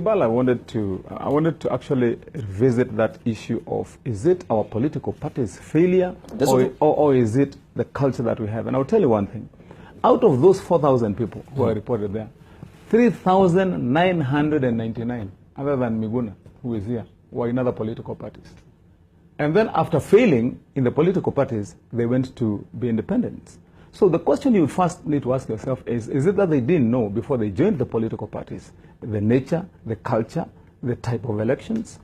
Kibala, I wanted to actually revisit that issue of, is it our political party's failure or is it the culture that we have? And I'll tell you one thing. Out of those 4,000 people who are reported there, 3,999, other than Miguna, who is here, were in other political parties. And then after failing in the political parties, they went to be independent. So the question you first need to ask yourself is it that they didn't know before they joined the political parties, the nature, the culture, the type of elections,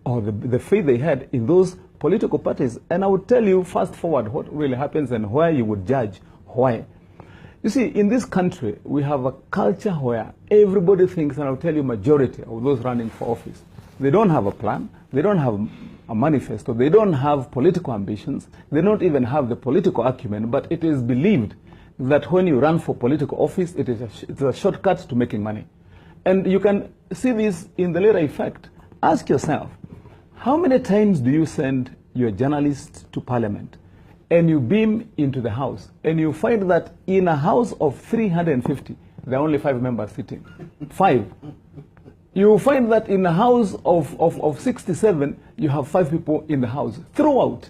or the faith they had in those political parties? And I would tell you, fast forward, what really happens and where you would judge why. You see, in this country, we have a culture where everybody thinks, and I'll tell you, majority of those running for office, they don't have a plan, they don't have a manifesto, they don't have political ambitions, they don't even have the political acumen, but it is believed that when you run for political office, it's a shortcut to making money. And you can see this in the later effect. Ask yourself, how many times do you send your journalist to parliament and you beam into the house and you find that in a house of 350, there are only 5 members sitting? 5. You find that in a house of 67, you have 5 people in the house throughout.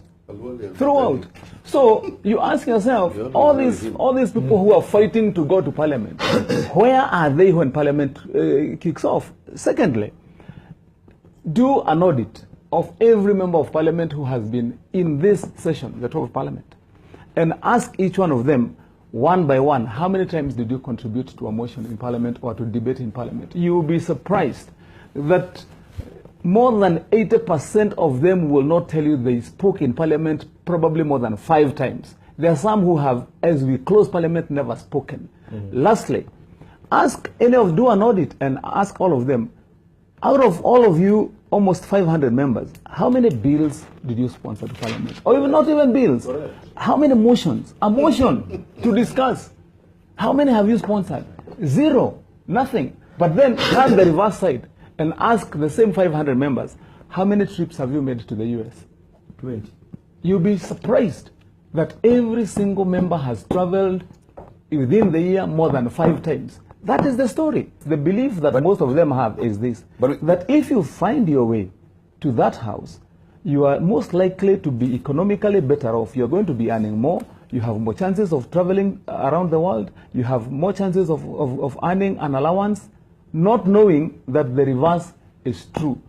So you ask yourself, all these people who are fighting to go to parliament, where are they when parliament kicks off? Secondly, do an audit of every member of parliament who has been in this session, the 12th parliament, and ask each one of them, one by one, how many times did you contribute to a motion in parliament or to debate in parliament? You will be surprised that more than 80% of them will not tell you they spoke in parliament probably more than 5 times. There are some who have, as we close parliament, never spoken. Lastly, do an audit and ask all of them, out of all of you, almost 500 members, how many bills did you sponsor to parliament? Or even not even bills. How many motions? A motion to discuss. How many have you sponsored? 0. Nothing. But then turn the reverse side and ask the same 500 members, how many trips have you made to the US? 20. You'll be surprised that every single member has traveled within the year more than 5 times. That is the story. The belief that most of them have is this, that if you find your way to that house, you are most likely to be economically better off. You're going to be earning more. You have more chances of traveling around the world. You have more chances of earning an allowance, not knowing that the reverse is true.